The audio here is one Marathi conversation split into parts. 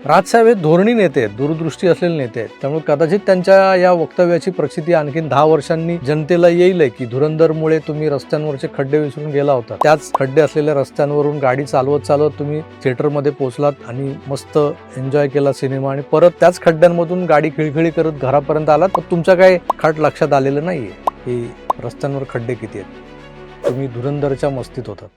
राजसाहेब हे धोरणी नेते आहेत, दूरदृष्टी असलेले नेते आहेत. त्यामुळे कदाचित त्यांच्या या वक्तव्याची प्रचिती आणखीन 10 वर्षांनी जनतेला येईल की धुरंधरमुळे तुम्ही रस्त्यांवरचे खड्डे विसरून गेला होता. त्याच खड्डे असलेल्या रस्त्यांवरून गाडी चालवत चालवत तुम्ही थिएटरमध्ये पोहोचलात आणि मस्त एन्जॉय केला सिनेमा आणि परत त्याच खड्ड्यांमधून गाडी खिळखिळी करत घरापर्यंत आलात. पण तुमच्या काय खाट लक्षात आलेलं नाहीये की रस्त्यांवर खड्डे किती आहेत. तुम्ही धुरंधरच्या मस्तीत होतात.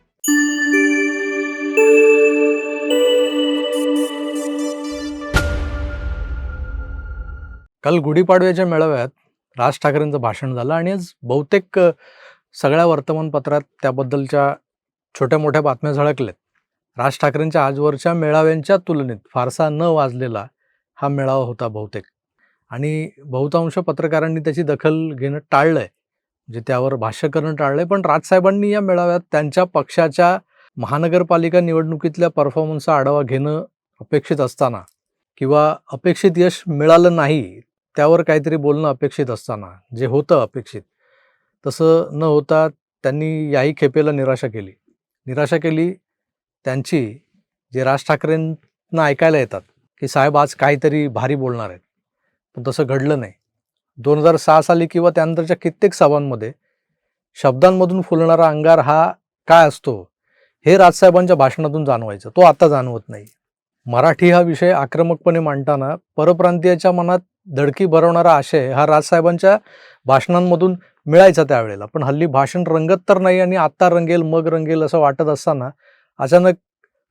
काल गुढीपाडव्याच्या मेळाव्यात राज ठाकरेंचं भाषण झालं आणि आज बहुतेक सगळ्या वर्तमानपत्रात त्याबद्दलच्या छोट्या मोठ्या बातम्या झळकल्यात. राज ठाकरेंच्या आजवरच्या मेळाव्यांच्या तुलनेत फारसा न वाजलेला हा मेळावा होता बहुतेक, आणि बहुतांश पत्रकारांनी त्याची दखल घेणं टाळलंय, म्हणजे त्यावर भाष्य करणं टाळलंय. पण राजसाहेबांनी या मेळाव्यात त्यांच्या पक्षाच्या महानगरपालिका निवडणुकीतल्या परफॉर्मन्सचा आढावा घेणं अपेक्षित असताना किंवा अपेक्षित यश मिळालं नाही त्यावर काहीतरी बोलणं अपेक्षित असताना जे होतं अपेक्षित तसं न होता त्यांनी याही खेपेला निराशा केली त्यांची, जे राज ठाकरेंना ऐकायला येतात की साहेब आज काहीतरी भारी बोलणार आहेत. पण तसं घडलं नाही. 2006 साली किंवा त्यानंतरच्या कित्येक सभांमध्ये शब्दांमधून फुलणारा अंगार हा काय असतो हे राजसाहेबांच्या भाषणातून जाणवायचं. तो आता जाणवत नाही. मराठी हा विषय आक्रमकपणे मांडताना परप्रांतीयाच्या मनात धडकी भरवणारा आशय हा राजसाहेबांच्या भाषणांमधून मिळायचा त्यावेळेला. पण हल्ली भाषण रंगत तर नाही आणि आत्ता रंगेल मग रंगेल असं वाटत असताना अचानक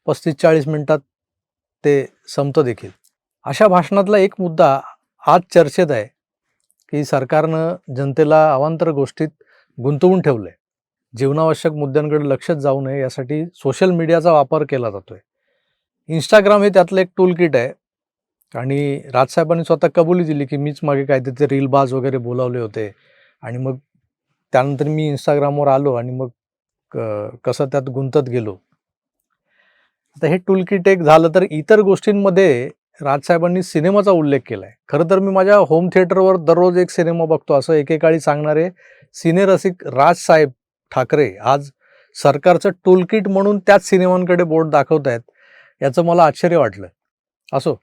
35-40 मिनिटात ते संपतं देखील. अशा भाषणातला एक मुद्दा आज चर्चेत आहे की सरकारनं जनतेला अवांतर गोष्टीत गुंतवून ठेवलंय. जीवनावश्यक मुद्द्यांकडे लक्षच जाऊ नये यासाठी सोशल मीडियाचा वापर केला जातोय. इंस्टाग्राम हे त्यातलं एक टूल किट आहे आणि राजसाहेबांनी स्वतः कबुली दिली की मीच मागे काहीतरी रीलबाज वगैरे बोलावले होते आणि मग त्यानंतर मी इंस्टाग्रामवर आलो आणि मग कसं त्यात गुंतत गेलो. आता हे टूल किट एक झालं, तर इतर गोष्टींमध्ये राजसाहेबांनी सिनेमाचा उल्लेख केलाय. खरं तर मी माझ्या होम थिएटरवर दररोज एक सिनेमा बघतो असं एकेकाळी सांगणारे सिनेरसिक राजसाहेब ठाकरे आज सरकारचं टूलकिट म्हणून त्याच सिनेमांकडे बोट दाखवत आहेत, याचं मला आश्चर्य वाटलं. असो,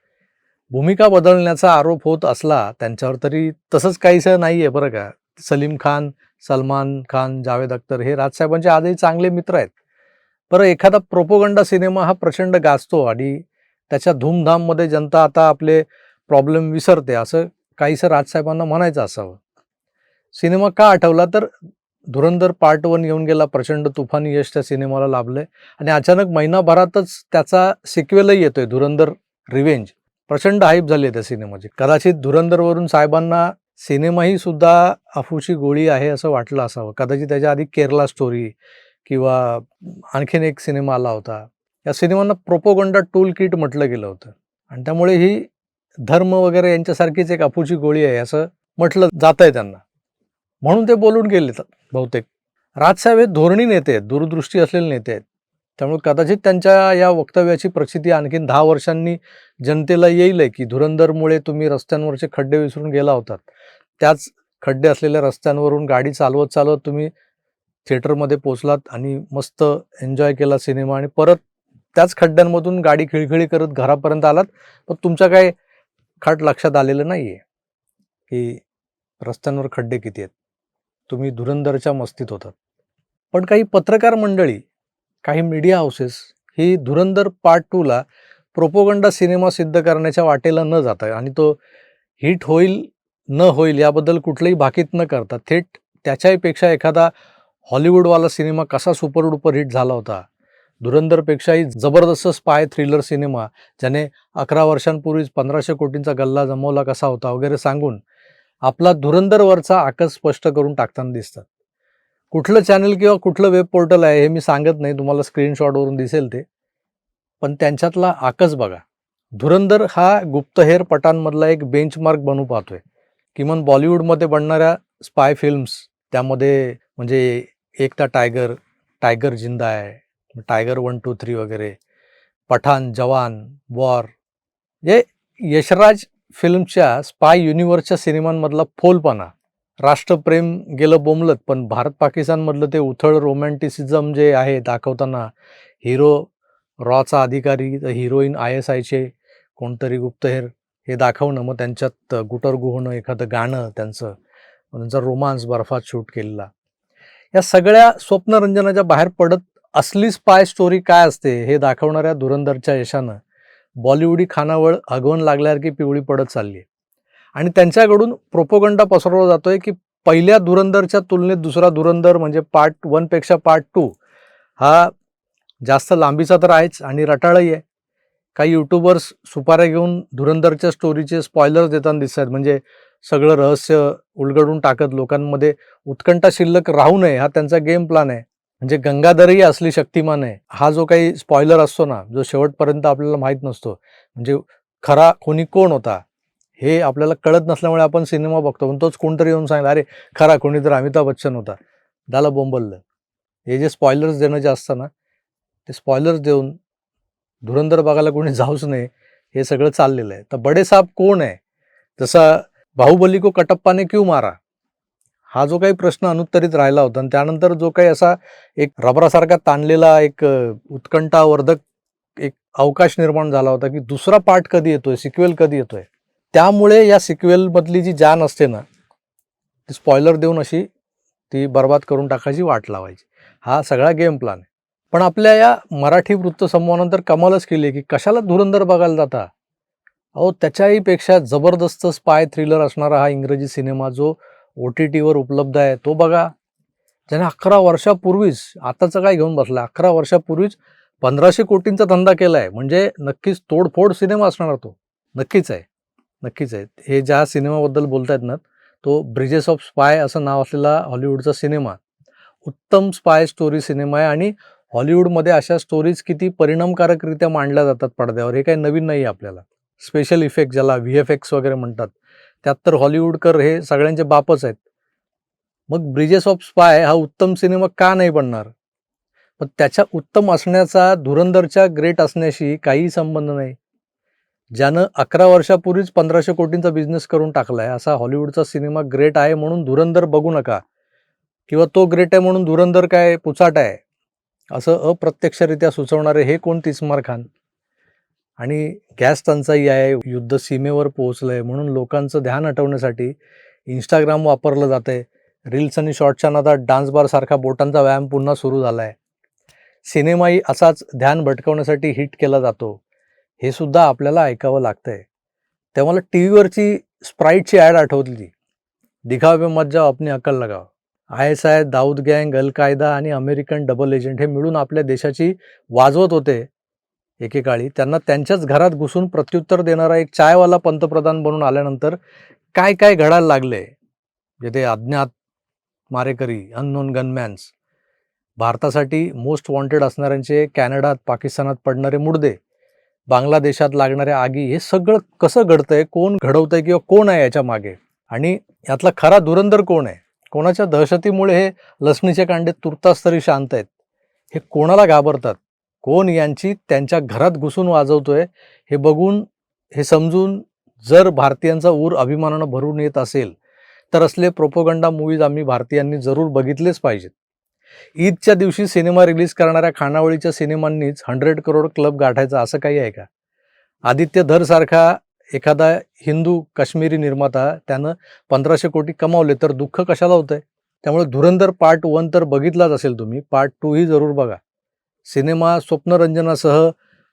भूमिका बदलण्याचा आरोप होत असला त्यांच्यावर तरी तसंच काहीसं नाही आहे बरं का. सलीम खान, सलमान खान, जावेद अख्तर हे राजसाहेबांचे आजही चांगले मित्र आहेत. बरं, एखादा प्रोपोगंडा सिनेमा हा प्रचंड गाजतो आणि त्याच्या धूमधाममध्ये जनता आता आपले प्रॉब्लेम विसरते असं काहीसं राजसाहेबांना म्हणायचं असावं. सिनेमा का आठवला तर धुरंधर पार्ट 1 येऊन गेला. प्रचंड तुफानी यश त्या सिनेमाला लाभलंय आणि अचानक महिनाभरातच त्याचा सिक्वेलही येतोय, धुरंधर रिव्हेंज. प्रचंड हाईप झाली आहे त्या सिनेमाची. कदाचित धुरंधरवरून साहेबांना सिनेमाही सुद्धा अफूची गोळी आहे असं वाटलं असावं. कदाचित त्याच्या आधी केरला स्टोरी किंवा आणखीन एक सिनेमा आला होता. या सिनेमांना प्रोपोगंडा टूल किट म्हटलं गेलं होतं आणि त्यामुळे ही धर्म वगैरे यांच्यासारखीच एक अफूची गोळी आहे असं म्हटलं जात आहे त्यांना, म्हणून ते बोलून गेले बहुतेक. राजसाहेब हे धोरणी नेते आहेत, दूरदृष्टी असलेले नेते आहेत. त्यामुळे कदाचित त्यांच्या या वक्तव्याची प्रचिती आणखीन 10 वर्षांनी जनतेला येईल की धुरंधरमुळे तुम्ही रस्त्यांवरचे खड्डे विसरून गेला होतात. त्याच खड्डे असलेल्या रस्त्यांवरून गाडी चालवत चालवत तुम्ही थिएटरमध्ये पोहोचलात आणि मस्त एन्जॉय केला सिनेमा आणि परत त्याच खड्ड्यांमधून गाडी खिळखिळी करत घरापर्यंत आलात. पण तुमच्या काय खाट लक्षात आलेलं नाहीये की रस्त्यांवर खड्डे किती आहेत. तुम्ही धुरंधरच्या मस्तीत होतात. पण काही पत्रकार मंडळी, काही मीडिया हाऊसेस ही धुरंधर पार्ट 2ला प्रोपोगंडा सिनेमा सिद्ध करण्याच्या वाटेला न जाता आणि तो हिट होईल न होईल याबद्दल कुठलंही भाकीत न करता थेट त्याच्याहीपेक्षा एखादा हॉलिवूडवाला सिनेमा कसा सुपरडुपर हिट झाला होता, धुरंधरपेक्षाही जबरदस्त स्पाय थ्रिलर सिनेमा ज्याने 11 वर्षांपूर्वीच 1500 कोटींचा गल्ला जमवला कसा होता वगैरे सांगून आपला धुरंधरवरचा आकस स्पष्ट करून टाकताना दिसतात. कुठलं चॅनल किंवा कुठलं वेब पोर्टल आहे हे मी सांगत नाही, तुम्हाला स्क्रीनशॉटवरून दिसेल ते. पण त्यांच्यातला आकस बघा. धुरंधर हा गुप्तहेर पटांमधला एक बेंचमार्क बनू पाहतोय. किमान बॉलिवूडमध्ये बनणाऱ्या स्पाय फिल्म्स त्यामध्ये म्हणजे एकता टायगर, टायगर जिंदा आहे, टायगर 1, 2, 3 वगैरे, पठाण, जवान, वॉर, हे यशराज फिल्मच्या स्पाय युनिव्हर्सच्या सिनेमांमधला फोलपणा, राष्ट्रप्रेम गेलं बोंबलत, पण भारत पाकिस्तानमधलं ते उथळ रोमॅन्टिसिझम जे आहे दाखवताना हिरो रॉचा अधिकारी, हिरोईन ISIचे कोणतरी गुप्तहेर हे दाखवणं, मग त्यांच्यात गुटरगू होणं, एखादं गाणं त्यांचं, मग त्यांचा रोमांस बर्फात शूट केलेला. या सगळ्या स्वप्नरंजनाच्या बाहेर पडत असली स्पाय स्टोरी काय असते हे दाखवणाऱ्या धुरंधरच्या यशानं बॉलिवूडी खानावळ हगवून लागल्यासारखी पिवळी पडत चालली आहे. आणि त्यांच्याकडून प्रोपोगंडा पसरवला जातोय की पहिल्या धुरंधरच्या तुलनेत दुसरा धुरंधर म्हणजे पार्ट 1 पेक्षा पार्ट 2 हा जास्त लांबीचा तर आहेच आणि रटाळही आहे. काही युट्यूबर्स सुपाऱ्या घेऊन धुरंधरच्या स्टोरीचे स्पॉयलर्स देताना दिसतात, म्हणजे सगळं रहस्य उलगडून टाकत लोकांमध्ये उत्कंठा शिल्लक राहू नये हा त्यांचा गेम प्लॅन आहे. म्हणजे गंगाधरही असली शक्तिमान आहे हा जो काही स्पॉयलर असतो ना, जो शेवटपर्यंत आपल्याला माहीत नसतो, म्हणजे खरा कोणी कोण होता हे आपल्याला कळत नसल्यामुळे आपण सिनेमा बघतो, पण तोच कोणतरी येऊन सांगितलं अरे खरा कोणी तर अमिताभ बच्चन होता, झालं बोंबललं. हे जे स्पॉयलर्स देणं जे असतं ना, ते स्पॉयलर्स देऊन धुरंधर बघायला कोणी जाऊच नये हे सगळं चाललेलं आहे. तर बडे साहेब कोण आहे, जसा बाहुबली को कटप्पा ने क्यों मारा हा जो काही प्रश्न अनुत्तरित राहिला होता, आणि त्यानंतर जो काही असा एक रबरासारखा ताणलेला एक उत्कंठावर्धक एक अवकाश निर्माण झाला होता की दुसरा पार्ट कधी येतोय, सिक्वेल कधी येतोय. त्यामुळे या सिक्वेल मधली जी जान असते ना, ती स्पॉयलर देऊन अशी ती बर्बाद करून टाकायची, वाट लावायची, हा सगळा गेम प्लॅन आहे. पण आपल्या या मराठी वृत्तसमूहानंतर कमालच केली की कशाला धुरंधर बघायला जाता, अहो त्याच्याही पेक्षा जबरदस्त स्पाय थ्रिलर असणारा हा इंग्रजी सिनेमा जो OTTवर उपलब्ध आहे तो बघा. ज्याने 11 वर्षापूर्वीच, आताचं काय घेऊन बसला, 11 वर्षापूर्वीच 1500 कोटींचा धंदा केला आहे. म्हणजे नक्कीच तोडफोड सिनेमा असणार तो, नक्कीच आहे, नक्कीच आहे. हे ज्या सिनेमाबद्दल बोलतायत ना, तो ब्रिजेस ऑफ स्पाय असं नाव असलेला हॉलिवूडचा सिनेमा उत्तम स्पाय स्टोरी सिनेमा आहे. आणि हॉलिवूडमध्ये अशा स्टोरीज किती परिणामकारकरित्या मांडल्या जातात पडद्यावर हे काही नवीन नाही आहे आपल्याला. स्पेशल इफेक्ट ज्याला VFX वगैरे म्हणतात, त्यात तर हॉलिवूडकर हे सगळ्यांचे बापच आहेत. मग ब्रिजेस ऑफ स्पाय हा उत्तम सिनेमा का नाही बनणार, पण त्याच्या उत्तम असण्याचा धुरंधरच्या ग्रेट असण्याशी काही संबंध नाही. ज्यानं 11 वर्षापूर्वीच 1500 कोटींचा बिझनेस करून टाकलाय असा हॉलिवूडचा सिनेमा ग्रेट आहे म्हणून धुरंधर बघू नका, किंवा तो ग्रेट आहे म्हणून धुरंधर काय पुचाट आहे असं अप्रत्यक्षरित्या सुचवणारे हे कोण तिस्मार खान. आणि गॅस टंचाई आहे, युद्ध सीमेवर पोहोचलंय म्हणून लोकांचं ध्यान हटवण्यासाठी इंस्टाग्राम वापरलं जातंय. रील्स आणि शॉर्टच्या नादात डान्स बार सारखा बोटांचा व्यायाम पुन्हा सुरू झालाय. सिनेमाही असाच ध्यान भटकवण्यासाठी हिट केला जातो, हे सुद्धा आपल्याला ऐकावं लागतंय. तेव्हा मला टी व्हीवरची स्प्राईटची ॲड आठवली, दिखावे मत जाओ अपनी अक्कल लगाओ. ISI, दाऊद गँग, अल कायदा आणि अमेरिकन डबल एजंट हे मिळून आपल्या देशाची वाजवत होते एकेकाळी. त्यांना त्यांच्याच घरात घुसून प्रत्युत्तर देणारा एक चायवाला पंतप्रधान बनून आल्यानंतर काय काय घडायला लागले, जे ते अज्ञात मारेकरी, अननोन गनमॅन्स, भारतासाठी मोस्ट वॉन्टेड असणाऱ्यांचे कॅनडात पाकिस्तानात पडणारे मुडदे, बांगलादेशात लागणाऱ्या आगी, हे सगळं कसं घडतंय, कोण घडवतंय किंवा कोण आहे याच्या मागे, आणि यातला खरा धुरंधर कोण आहे, कोणाच्या दहशतीमुळे हे लसणीचे कांडे तुर्तास तरी शांत आहेत, हे कोणाला घाबरतात, कोण यांची त्यांच्या घरात घुसून वाजवतोय, हे बघून हे समजून जर भारतीयांचा ऊर अभिमानानं भरून येत असेल तर असले प्रोपोगंडा मूवीज आम्ही भारतीयांनी जरूर बघितलेच पाहिजेत. ईदच्या दिवशी सिनेमा रिलीज करणाऱ्या खानावळीच्या सिनेमांनीच 100 करोड क्लब गाठायचा असं काही आहे का? आदित्य धर सारखा एखादा हिंदू काश्मीरी निर्माता त्यानं 1500 कोटी कमावले तर दुःख कशाला होतंय? त्यामुळे धुरंधर पार्ट 1 तर बघितलाच असेल तुम्ही, पार्ट 2 ही जरूर बघा. सिनेमा स्वप्नरंजनासह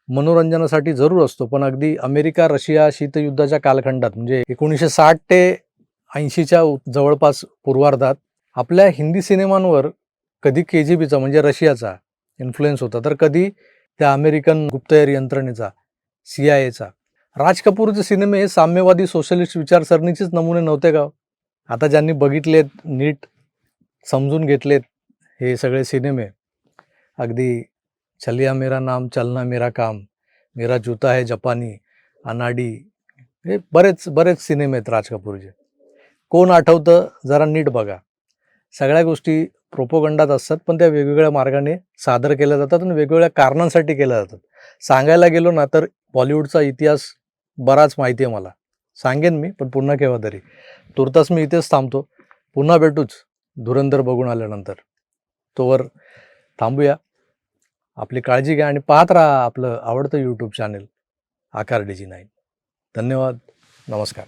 मनोरंजनासाठी जरूर असतो, पण अगदी अमेरिका रशिया शीतयुद्धाच्या कालखंडात म्हणजे 1960 ते 80च्या जवळपास पूर्वार्धात आपल्या हिंदी सिनेमांवर कधी KGBचा म्हणजे रशियाचा इन्फ्लुएन्स होता, तर कधी त्या अमेरिकन गुप्तहेर यंत्रणेचा, CIAचा. राज कपूरचे सिनेमे हे साम्यवादी सोशलिस्ट विचारसरणीचेच नमुने नव्हते का? आता ज्यांनी बघितलेत, नीट समजून घेतलेत हे सगळे सिनेमे, अगदी चलिया मेरा नाम चलना मेरा काम, मेरा जूता है जपानी, अनाडी, हे बरेच सिनेमे आहेत राज कपूरचे. कोण आठवतं जरा नीट बघा. सगळ्या गोष्टी प्रोपोगंडात असतात, पण त्या वेगवेगळ्या मार्गाने सादर केल्या जातात आणि वेगवेगळ्या कारणांसाठी केल्या जातात. सांगायला गेलो ना तर बॉलिवूडचा इतिहास बराच माहिती आहे मला, सांगेन मी, पण पुन्हा केव्हा तरी. तुर्तास मी इथेच थांबतो, पुन्हा भेटूच धुरंधर बघून आल्यानंतर. तोवर थांबूया. आपली काळजी घ्या आणि पाहत राहा आपलं आवडतं YouTube चॅनेल आकार DG9. धन्यवाद. नमस्कार.